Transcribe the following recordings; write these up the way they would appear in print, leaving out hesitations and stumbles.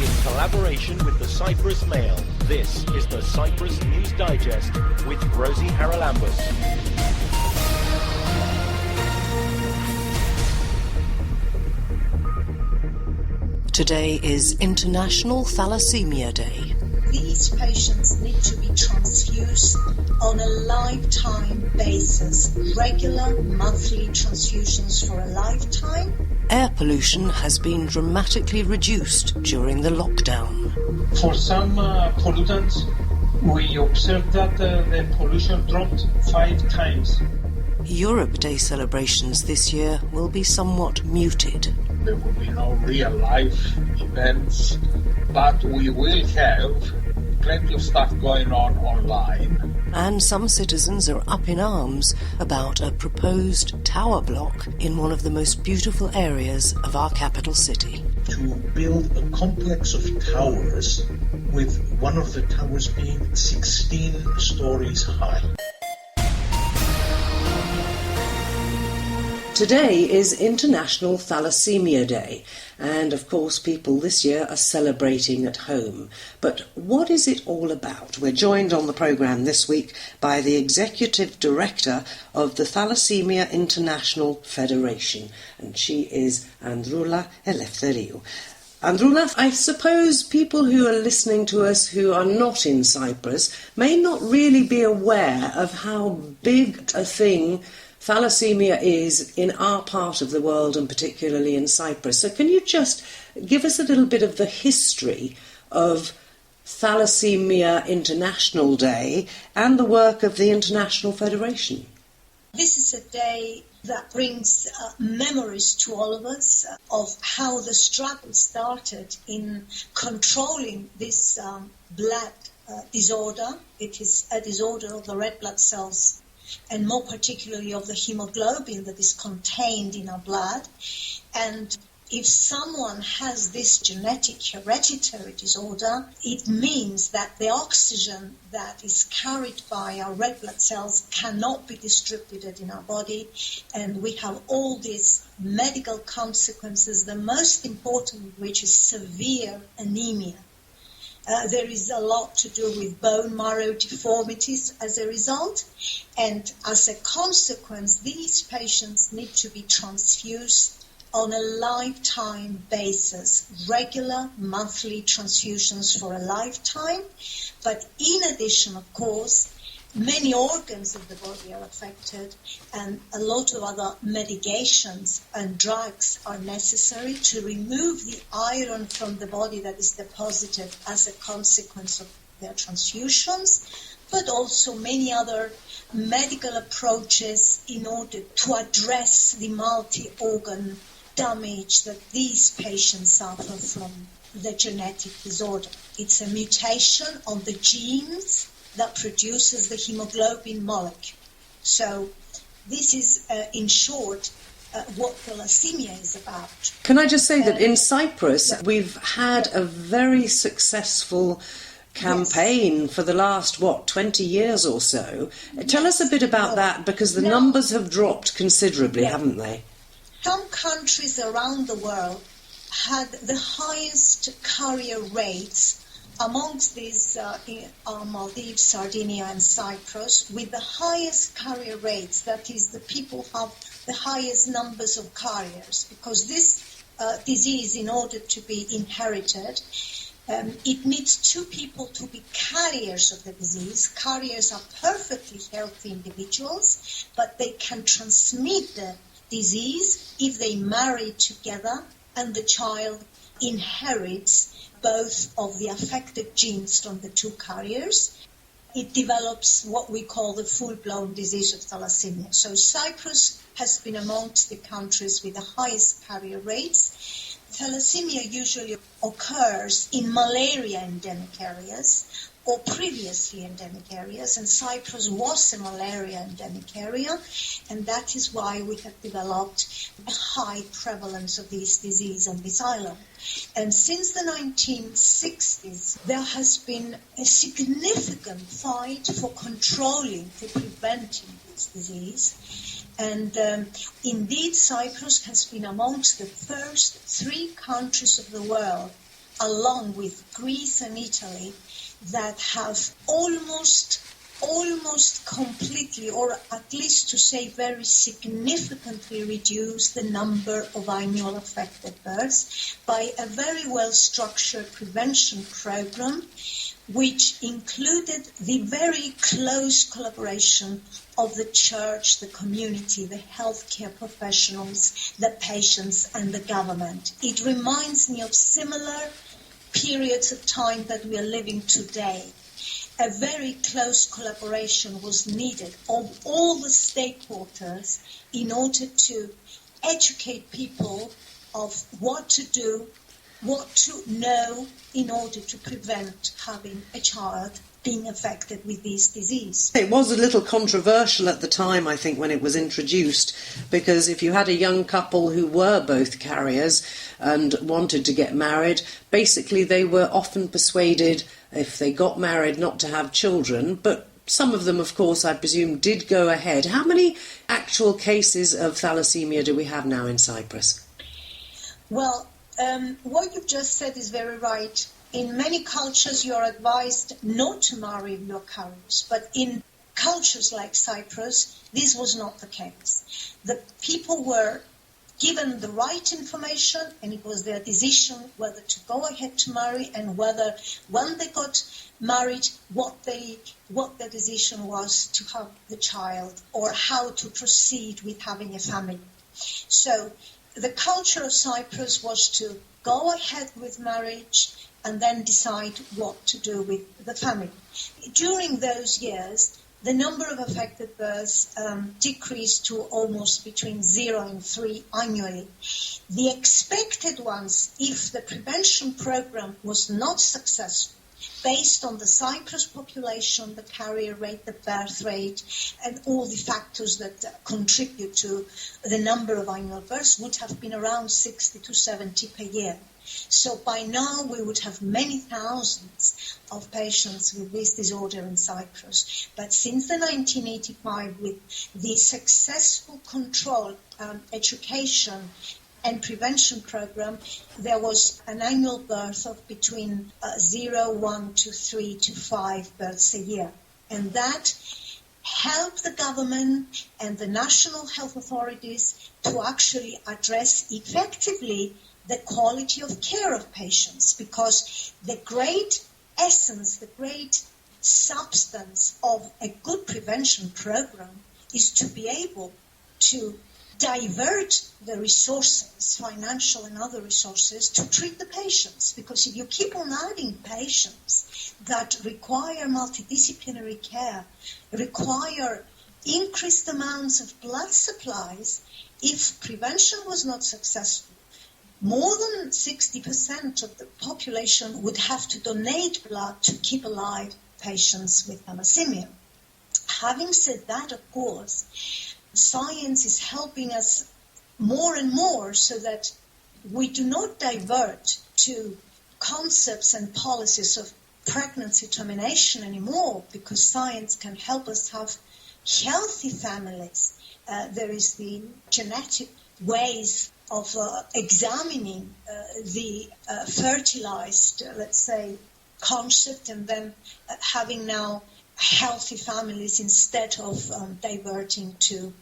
in collaboration with the Cyprus Mail. This is the Cyprus News Digest with Rosie Haralambous. Today is International Thalassemia Day. These patients need to be transfused on a lifetime basis, regular monthly transfusions for a lifetime. Air pollution has been dramatically reduced during the lockdown. For some pollutants, we observed that the pollution dropped 5 times. Europe Day celebrations this year will be somewhat muted. There will be no real-life events, but we will have plenty of stuff going on online. And some citizens are up in arms about a proposed tower block in one of the most beautiful areas of our capital city. To build a complex of towers, with one of the towers being 16 stories high. Today is International Thalassaemia Day, and of course people this year are celebrating at home. But what is it all about? We're joined on the programme this week by the Executive Director of the Thalassemia International Federation, and she is Androula Eleftheriou. Androula, I suppose people who are listening to us who are not in Cyprus may not really be aware of how big a thing thalassemia is in our part of the world, and particularly in Cyprus. So can you just give us a little bit of the history of Thalassemia International Day and the work of the International Federation? This is a day that brings memories to all of us of how the struggle started in controlling this blood disorder. It is a disorder of the red blood cells, and more particularly of the hemoglobin that is contained in our blood. And if someone has this genetic hereditary disorder, it means that the oxygen that is carried by our red blood cells cannot be distributed in our body, and we have all these medical consequences, the most important of which is severe anemia. There is a lot to do with bone marrow deformities as a result, and as a consequence, these patients need to be transfused on a lifetime basis, regular monthly transfusions for a lifetime. But in addition, of course, many organs of the body are affected, and a lot of other medications and drugs are necessary to remove the iron from the body that is deposited as a consequence of their transfusions, but also many other medical approaches in order to address the multi-organ damage that these patients suffer from the genetic disorder. It's a mutation on the genes that produces the hemoglobin molecule. So this is, in short, what thalassemia is about. Can I just say that in Cyprus we've had a very successful campaign for the last, 20 years or so. Tell us a bit about that, because the numbers have dropped considerably, haven't they? Some countries around the world had the highest carrier rates amongst these Maldives, Sardinia and Cyprus, with the highest carrier rates. That is, the people have the highest numbers of carriers, because this disease, in order to be inherited, it needs 2 people to be carriers of the disease. Carriers are perfectly healthy individuals, but they can transmit the disease if they marry together and the child inherits both of the affected genes from the 2 carriers. It develops what we call the full-blown disease of thalassemia. So Cyprus has been amongst the countries with the highest carrier rates. Thalassemia usually occurs in malaria endemic areas or previously endemic areas, and Cyprus was a malaria endemic area, and that is why we have developed a high prevalence of this disease on this island. And since the 1960s, there has been a significant fight for controlling, for preventing this disease. And indeed, Cyprus has been amongst the first 3 countries of the world along with Greece and Italy, that have almost completely, or at least to say very significantly, reduced the number of annual affected births by a very well-structured prevention program, which included the very close collaboration of the church, the community, the healthcare professionals, the patients, and the government. It reminds me of similar periods of time that we are living today. A very close collaboration was needed of all the stakeholders in order to educate people of what to do, what to know in order to prevent having a child being affected with this disease. It was a little controversial at the time, I think, when it was introduced, because if you had a young couple who were both carriers and wanted to get married, basically they were often persuaded, if they got married, not to have children, but some of them, of course, I presume, did go ahead. How many actual cases of thalassemia do we have now in Cyprus? Well, what you've just said is very right. In many cultures, you are advised not to marry if you're carriers, but in cultures like Cyprus, this was not the case. The people were given the right information, and it was their decision whether to go ahead to marry and whether, when they got married, what their decision was to have the child or how to proceed with having a family. So the culture of Cyprus was to go ahead with marriage and then decide what to do with the family. During those years, the number of affected births decreased to almost between 0 and 3 annually. The expected ones, if the prevention program was not successful, based on the Cyprus population, the carrier rate, the birth rate, and all the factors that contribute to the number of annual births, would have been around 60 to 70 per year. So by now we would have many thousands of patients with this disorder in Cyprus. But since the 1985, with the successful control, education and prevention program, there was an annual birth of between 0, 1 to 3 to 5 births a year. And that helped the government and the national health authorities to actually address effectively the quality of care of patients, because the great essence, the great substance of a good prevention program is to be able to divert the resources, financial and other resources, to treat the patients. Because if you keep on adding patients that require multidisciplinary care, require increased amounts of blood supplies, if prevention was not successful, more than 60% of the population would have to donate blood to keep alive patients with thalassemia. Having said that, of course, science is helping us more and more so that we do not divert to concepts and policies of pregnancy termination anymore, because science can help us have healthy families. There is the genetic ways of examining the fertilized, let's say, concept, and then having now healthy families instead of diverting to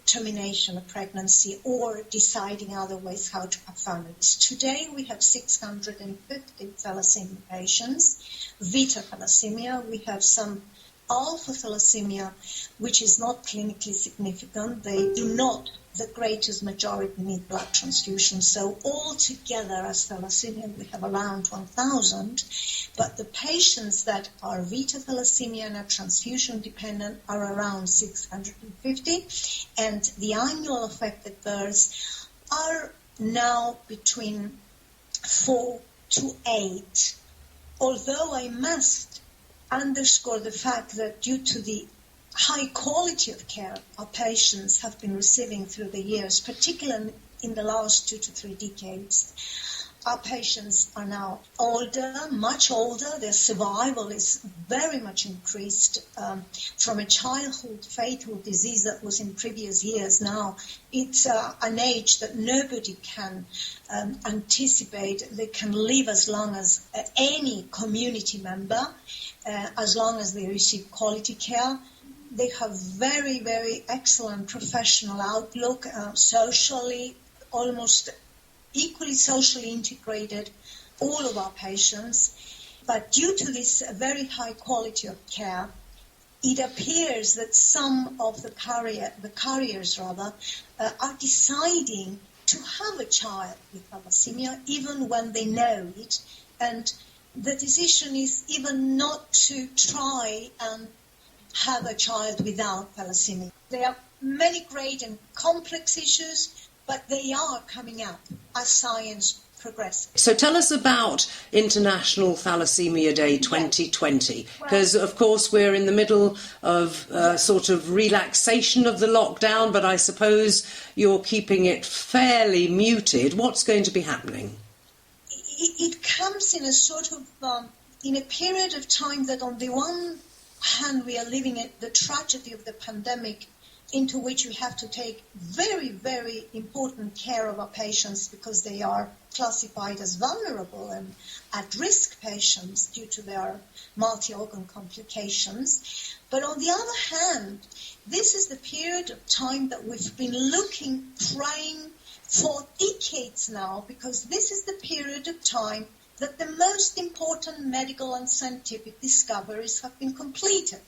termination of pregnancy or deciding other ways how to have families. Today we have 650 thalassemia patients, Vita thalassemia. We have some alpha thalassemia, which is not clinically significant. They do not, the greatest majority, need blood transfusion. So altogether as thalassemia we have around 1,000, but the patients that are Vita thalassemia and are transfusion dependent are around 650, and the annual affected births are now between 4 to 8. Although I must underscore the fact that due to the high quality of care our patients have been receiving through the years, particularly in the last 2 to 3 decades, Our patients are now older, much older. Their survival is very much increased from a childhood fatal disease that was in previous years. Now it's an age that nobody can anticipate. They can live as long as any community member, as long as they receive quality care. They have very, very excellent professional outlook, socially, almost equally socially integrated, all of our patients. But due to this very high quality of care, it appears that some of the carriers are deciding to have a child with thalassemia even when they know it. And the decision is even not to try and have a child without thalassemia. There are many great and complex issues, but they are coming up as science progresses. So tell us about International Thalassemia Day 2020, because of course we're in the middle of sort of relaxation of the lockdown, but I suppose you're keeping it fairly muted. What's going to be happening? It comes in a sort of, in a period of time that on the one hand we are living at the tragedy of the pandemic, into which we have to take very, very important care of our patients because they are classified as vulnerable and at-risk patients due to their multi-organ complications. But on the other hand, this is the period of time that we've been praying for decades now, because this is the period of time that the most important medical and scientific discoveries have been completed.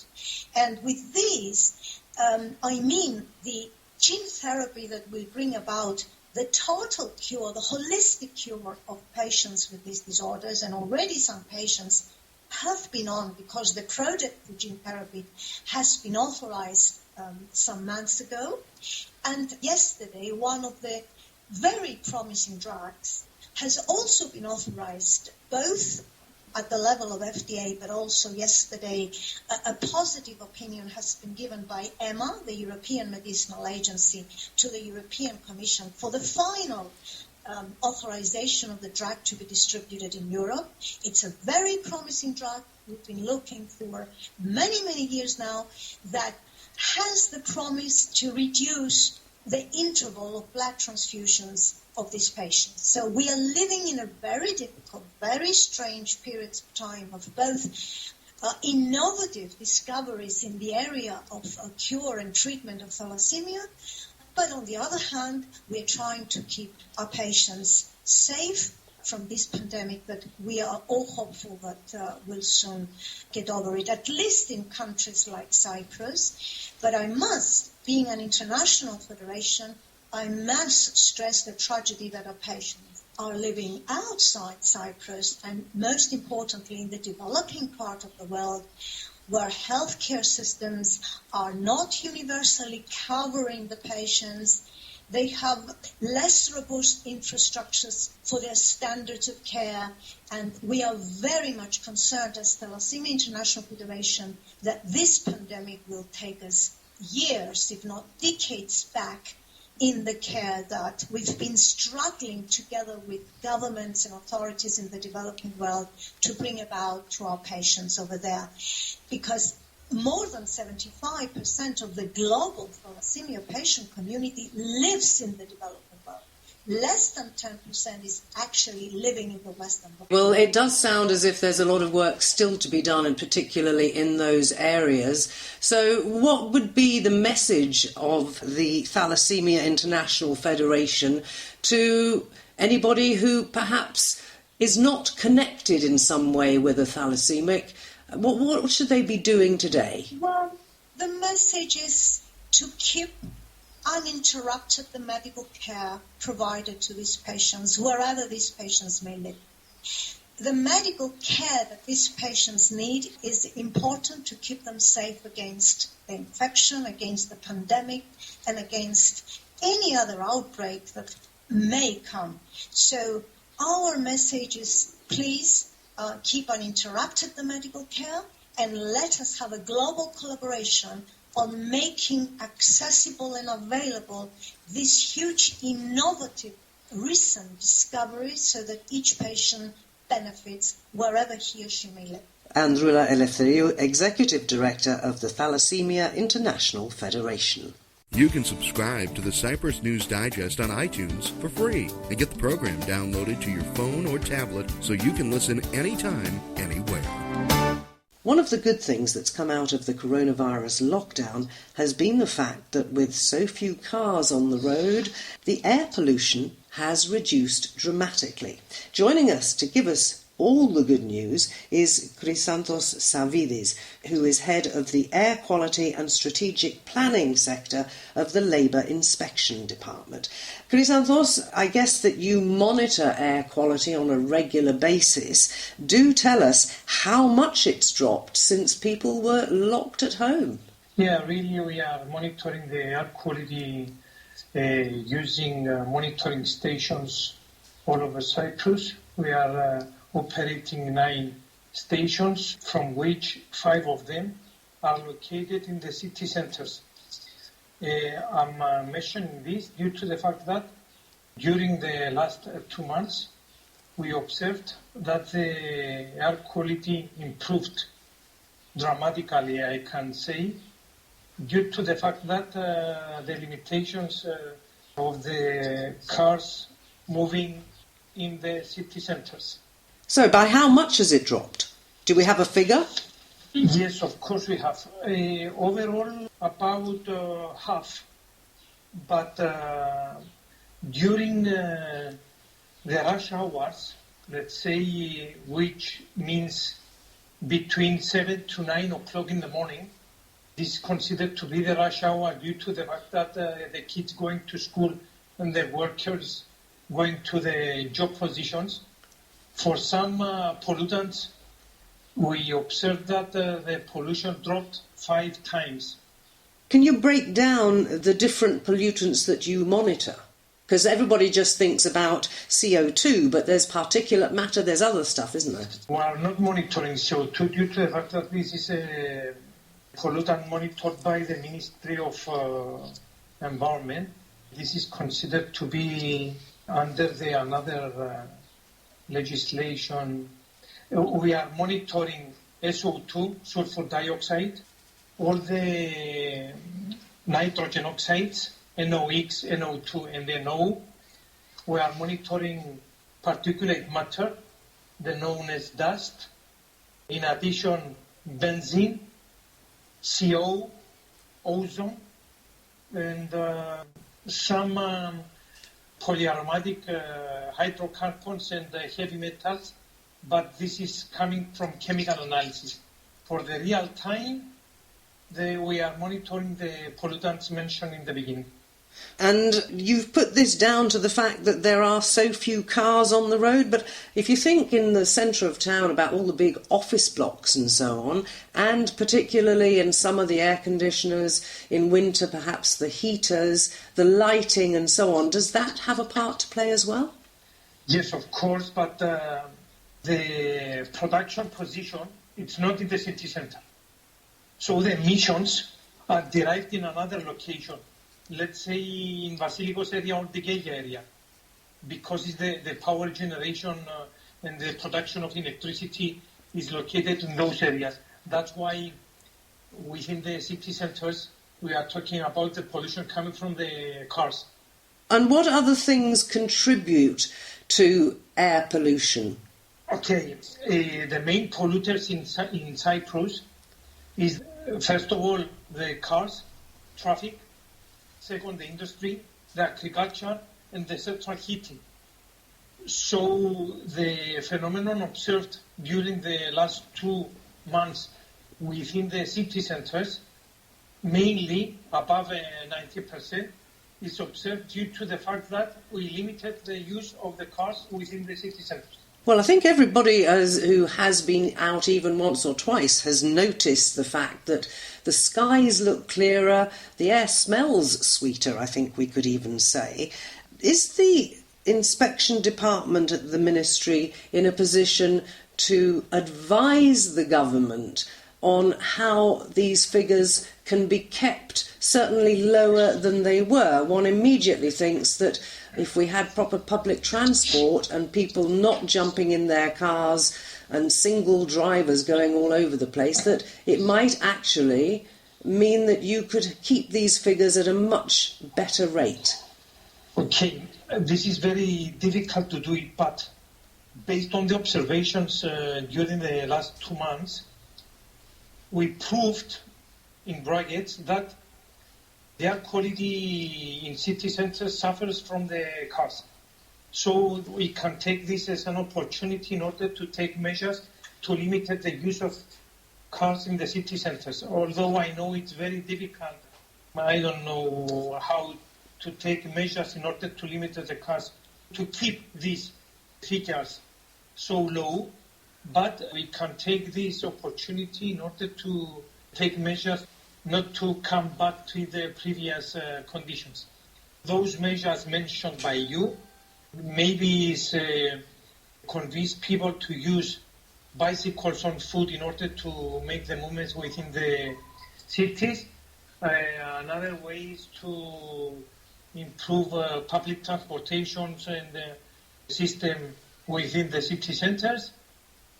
And with these, I mean the gene therapy that will bring about the total cure, the holistic cure of patients with these disorders. And already some patients have been on, because the project for gene therapy has been authorized some months ago. And yesterday, one of the very promising drugs has also been authorized, both at the level of FDA, but also yesterday a positive opinion has been given by EMA, the European Medicinal Agency, to the European Commission for the final authorization of the drug to be distributed in Europe. It's a very promising drug. We've been looking for many, many years now, that has the promise to reduce the interval of blood transfusions of these patients. So we are living in a very difficult, very strange period of time of both innovative discoveries in the area of cure and treatment of thalassemia, but on the other hand, we are trying to keep our patients safe from this pandemic that we are all hopeful that will soon get over it, at least in countries like Cyprus. But I must, being an international federation, I must stress the tragedy that our patients are living outside Cyprus, and most importantly in the developing part of the world, where healthcare systems are not universally covering the patients. They have less robust infrastructures for their standards of care, and we are very much concerned as Thalassemia International Federation that this pandemic will take us years, if not decades, back in the care that we've been struggling together with governments and authorities in the developing world to bring about to our patients over there. Because more than 75% of the global thalassemia patient community lives in the developing world. Less than 10% is actually living in the Western world. Well, it does sound as if there's a lot of work still to be done, and particularly in those areas. So what would be the message of the Thalassemia International Federation to anybody who perhaps is not connected in some way with a thalassaemic? What should they be doing today? Well, the message is to keep uninterrupted the medical care provided to these patients, wherever these patients may live. The medical care that these patients need is important to keep them safe against the infection, against the pandemic, and against any other outbreak that may come. So our message is, please keep uninterrupted the medical care, and let us have a global collaboration on making accessible and available these huge innovative recent discovery so that each patient benefits wherever he or she may live. Androula Eleftheriou, Executive Director of the Thalassemia International Federation. You can subscribe to the Cyprus News Digest on iTunes for free and get the program downloaded to your phone or tablet so you can listen anytime, anywhere. One of the good things that's come out of the coronavirus lockdown has been the fact that with so few cars on the road, the air pollution has reduced dramatically. Joining us to give us all the good news is Chrysanthos Savidis, who is head of the Air Quality and Strategic Planning sector of the Labour Inspection Department. Chrysanthos, I guess that you monitor air quality on a regular basis. Do tell us how much it's dropped since people were locked at home. Yeah, really, we are monitoring the air quality using monitoring stations all over Cyprus. We are operating 9 stations, from which 5 of them are located in the city centers. I'm mentioning this due to the fact that during the last 2 months, we observed that the air quality improved dramatically, I can say, due to the fact that the limitations of the cars moving in the city centers. So by how much has it dropped? Do we have a figure? Yes, of course we have. Overall, about half. But during the rush hours, let's say, which means between 7 to 9 o'clock in the morning, this is considered to be the rush hour due to the fact that the kids going to school and the workers going to the job positions. For some pollutants, we observed that the pollution dropped 5 times. Can you break down the different pollutants that you monitor? Because everybody just thinks about CO2, but there's particulate matter, there's other stuff, isn't there? We are not monitoring CO2 due to the fact that this is a pollutant monitored by the Ministry of Environment. This is considered to be under the another legislation. We are monitoring SO2, sulfur dioxide, all the nitrogen oxides, NOx, NO2 and NO. We are monitoring particulate matter, the known as dust. In addition, benzene, CO, ozone, and some polyaromatic hydrocarbons and heavy metals, but this is coming from chemical analysis. For the real time, we are monitoring the pollutants mentioned in the beginning. And you've put this down to the fact that there are so few cars on the road, but if you think in the centre of town about all the big office blocks and so on, and particularly in some of the air conditioners, in winter perhaps the heaters, the lighting and so on, does that have a part to play as well? Yes, of course, but the production position, it's not in the city centre. So the emissions are derived in another location. Let's say in Vasilikos area or the Gegia area, because it's the power generation and the production of electricity is located in those areas. That's why within the city centers we are talking about the pollution coming from the cars. And what other things contribute to air pollution? Okay, the main polluters in Cyprus is, first of all, the cars, traffic. Second, the industry, the agriculture, and the central heating. So the phenomenon observed during the last 2 months within the city centers, mainly above 90%, is observed due to the fact that we limited the use of the cars within the city centers. Well, I think everybody who has been out even once or twice has noticed the fact that the skies look clearer, the air smells sweeter, I think we could even say. Is the inspection department at the ministry in a position to advise the government on how these figures can be kept certainly lower than they were. One immediately thinks that if we had proper public transport and people not jumping in their cars and single drivers going all over the place, that it might actually mean that you could keep these figures at a much better rate. Okay, this is very difficult to do it, but based on the observations during the last 2 months, we proved, in brackets, that the air quality in city centres suffers from the cars. So we can take this as an opportunity in order to take measures to limit the use of cars in the city centres. Although I know it's very difficult, I don't know how to take measures in order to limit the cars, to keep these figures so low, but we can take this opportunity in order to take measures not to come back to the previous conditions. Those measures mentioned by you maybe is convince people to use bicycles on foot in order to make the movements within the cities. Another way is to improve public transportation and the system within the city centres.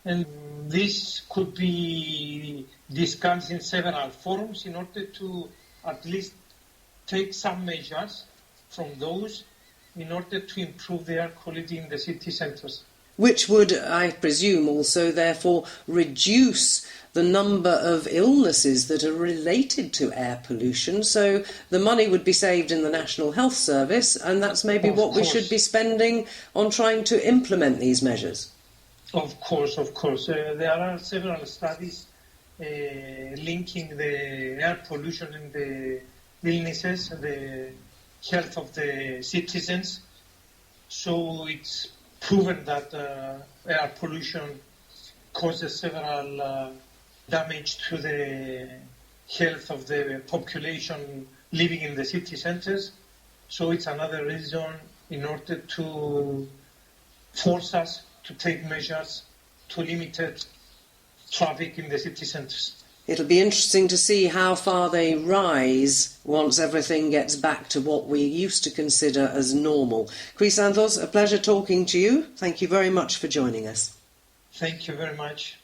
And this could be discussed in several forums in order to at least take some measures from those in order to improve the air quality in the city centres. Which would, I presume, also therefore reduce the number of illnesses that are related to air pollution. So the money would be saved in the National Health Service, and that's maybe what we should be spending on trying to implement these measures. Of course. There are several studies linking the air pollution and the illnesses and the health of the citizens. So it's proven that air pollution causes several damage to the health of the population living in the city centres. So it's another reason in order to force us to take measures to limit traffic in the city centres. It'll be interesting to see how far they rise once everything gets back to what we used to consider as normal. Chrysanthos, a pleasure talking to you. Thank you very much for joining us. Thank you very much.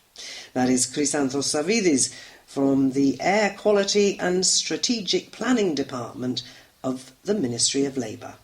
That is Chrysanthos Savidis from the Air Quality and Strategic Planning Department of the Ministry of Labour.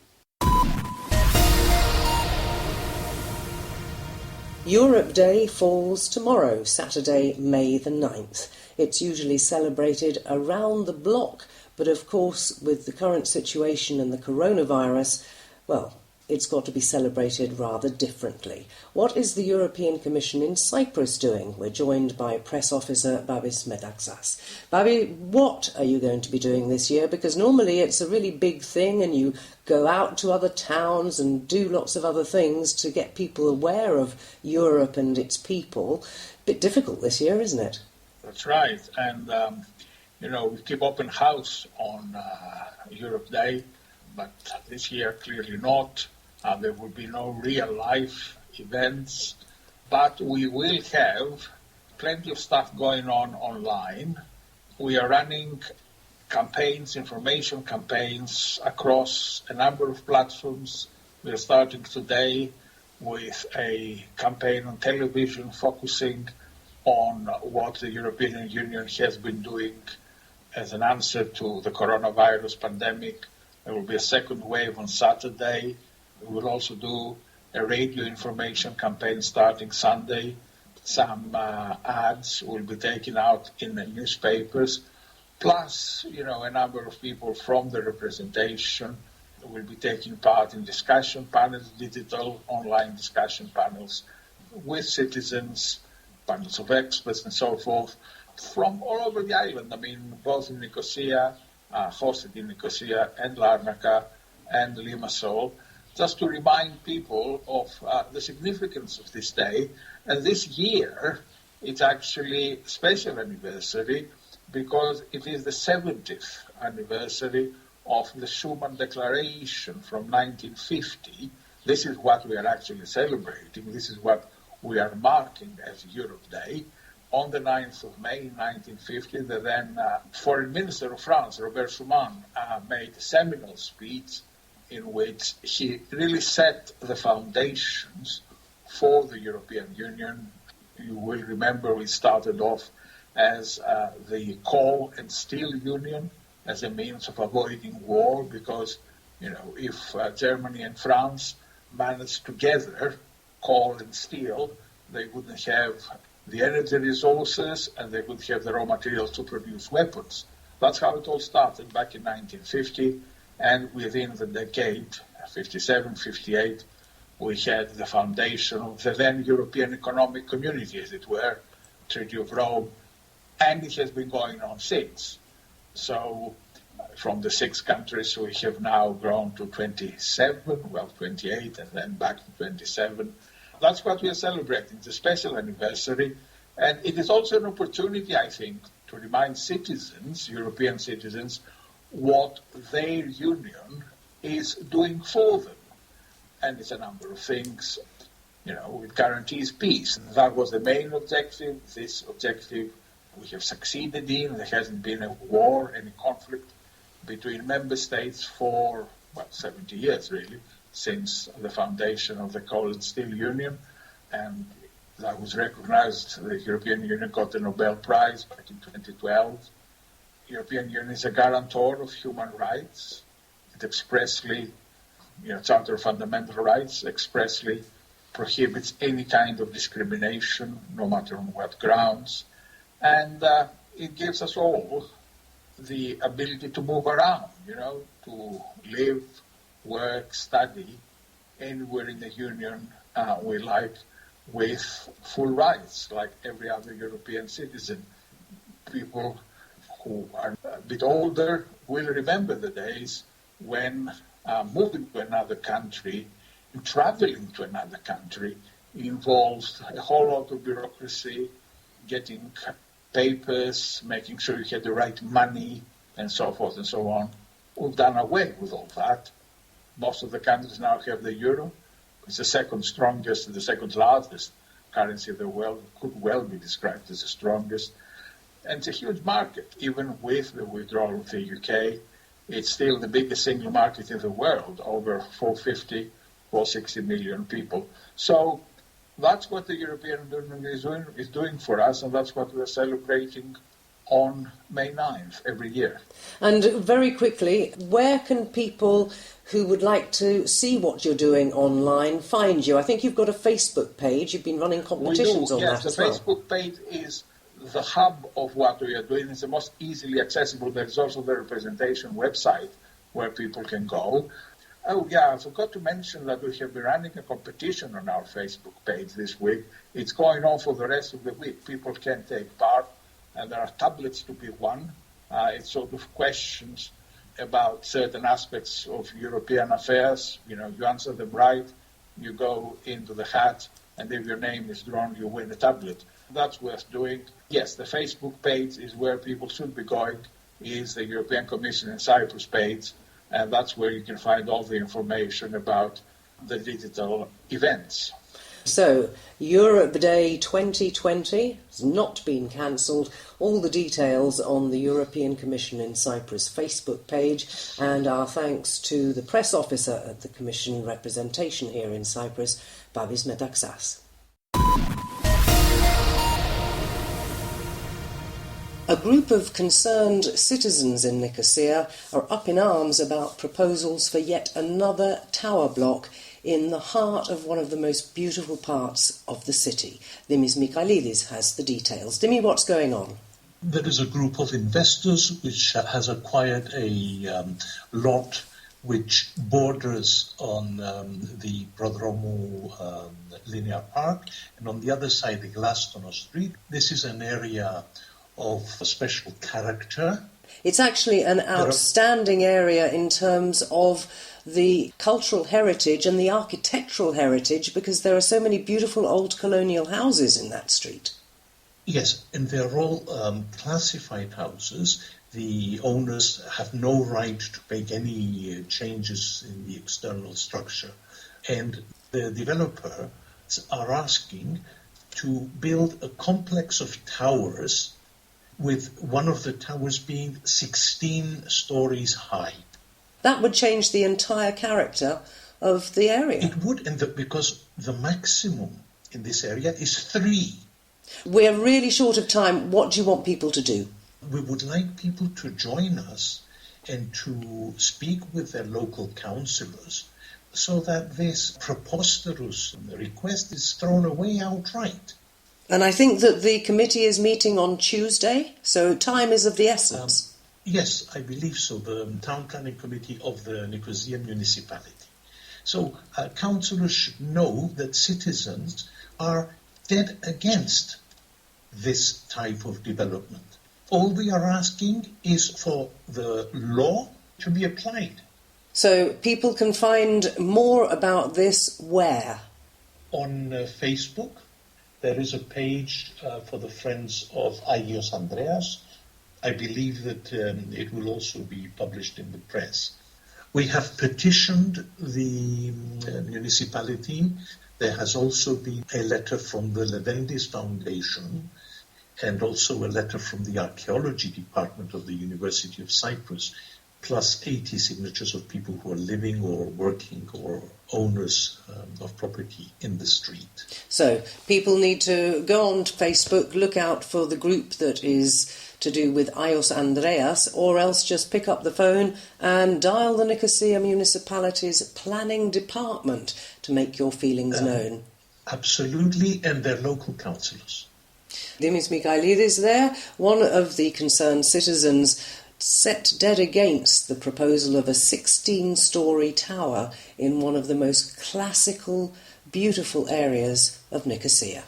Europe Day falls tomorrow, Saturday, May the 9th. It's usually celebrated around the block, but of course, with the current situation and the coronavirus, well, it's got to be celebrated rather differently. What is the European Commission in Cyprus doing? We're joined by Press Officer Babis Metaxas. Babi, what are you going to be doing this year? Because normally it's a really big thing and you go out to other towns and do lots of other things to get people aware of Europe and its people. A bit difficult this year, isn't it? That's right. And, we keep open house on Europe Day, but this year clearly not. There will be no real-life events, but we will have plenty of stuff going on online. We are running campaigns, information campaigns across a number of platforms. We are starting today with a campaign on television focusing on what the European Union has been doing as an answer to the coronavirus pandemic. There will be a second wave on Saturday. We will also do a radio information campaign starting Sunday. Some ads will be taken out in the newspapers. Plus, a number of people from the representation will be taking part in discussion panels, digital online discussion panels with citizens, panels of experts and so forth, from all over the island. Both in Nicosia, hosted in Nicosia and Larnaca and Limassol, just to remind people of the significance of this day. And this year, it's actually a special anniversary because it is the 70th anniversary of the Schuman Declaration from 1950. This is what we are actually celebrating. This is what we are marking as Europe Day. on the 9th of May 1950, the then Foreign Minister of France, Robert Schuman, made a seminal speech in which he really set the foundations for the European Union. You will remember we started off as the coal and steel union as a means of avoiding war, because, if Germany and France managed together coal and steel, they wouldn't have the energy resources and they would have the raw materials to produce weapons. That's how it all started back in 1950, and within the decade, 57, 58, we had the foundation of the then European Economic Community, as it were, Treaty of Rome, and it has been going on since. So from the 6 countries, we have now grown to 28, and then back to 27. That's what we are celebrating. It's a special anniversary, and it is also an opportunity, I think, to remind citizens, European citizens, what their union is doing for them. And it's a number of things. It guarantees peace. That was the main objective. This objective we have succeeded in. There hasn't been a war, any conflict between member states for, 70 years, really, since the foundation of the Coal and Steel Union. And that was recognized. The European Union got the Nobel Prize back in 2012. The European Union is a guarantor of human rights. It expressly, Charter of Fundamental Rights expressly prohibits any kind of discrimination, no matter on what grounds. And it gives us all the ability to move around, to live, work, study anywhere in the Union we like, with full rights, like every other European citizen. People who are a bit older will remember the days when moving to another country and traveling to another country involved a whole lot of bureaucracy, getting papers, making sure you had the right money, and so forth and so on. We've done away with all that. Most of the countries now have the euro. It's the second strongest, the second largest currency of the world. It could well be described as the strongest. And it's a huge market. Even with the withdrawal of the UK, it's still the biggest single market in the world, over 460 million people. So that's what the European Union is doing for us, and that's what we're celebrating on May 9th every year. And very quickly, where can people who would like to see what you're doing online find you? I think you've got a Facebook page. You've been running competitions on that as well. Yes, the Facebook page is the hub of what we are doing. It's the most easily accessible. There's also the representation website where people can go. Oh, yeah, I forgot to mention that we have been running a competition on our Facebook page this week. It's going on for the rest of the week. People can take part, and there are tablets to be won. It's sort of questions about certain aspects of European affairs. You answer them right, you go into the hat, and if your name is drawn, you win a tablet. That's worth doing. Yes, the Facebook page is where people should be going, is the European Commission in Cyprus page, and that's where you can find all the information about the digital events. So, Europe Day 2020 has not been cancelled. All the details on the European Commission in Cyprus Facebook page, and our thanks to the press officer at the Commission representation here in Cyprus, Babis Metaxas. A group of concerned citizens in Nicosia are up in arms about proposals for yet another tower block in the heart of one of the most beautiful parts of the city. Dimis Michailidis has the details. Dimi, what's going on? There is a group of investors which has acquired a lot which borders on the Prodromou linear park, and on the other side the Glastono Street. This is an area of special character. It's actually an outstanding area in terms of the cultural heritage and the architectural heritage, because there are so many beautiful old colonial houses in that street. Yes, and they're all classified houses. The owners have no right to make any changes in the external structure. And the developers are asking to build a complex of towers, with one of the towers being 16 stories high. That would change the entire character of the area. It would, because the maximum in this area is 3. We're really short of time. What do you want people to do? We would like people to join us and to speak with their local councillors so that this preposterous request is thrown away outright. And I think that the committee is meeting on Tuesday, so time is of the essence. Yes, I believe so, the Town Planning Committee of the Nicosia municipality. So councillors should know that citizens are dead against this type of development. All we are asking is for the law to be applied. So people can find more about this where? On Facebook, there is a page for the Friends of Agios Andreas. I believe that it will also be published in the press. We have petitioned the municipality. There has also been a letter from the Levendis Foundation and also a letter from the Archaeology Department of the University of Cyprus, plus 80 signatures of people who are living or working or owners of property in the street. So people need to go on to Facebook, look out for the group that is to do with Agios Andreas, or else just pick up the phone and dial the Nicosia Municipality's planning department to make your feelings known. Absolutely, and their local councillors. Dimis Mikhailidis there, one of the concerned citizens, set dead against the proposal of a 16-storey tower in one of the most classical, beautiful areas of Nicosia.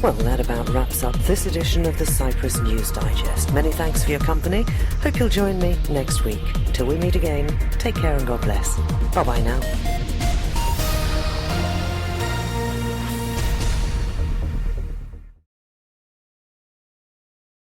Well, that about wraps up this edition of the Cyprus News Digest. Many thanks for your company. Hope you'll join me next week. Till we meet again, take care and God bless. Bye-bye now.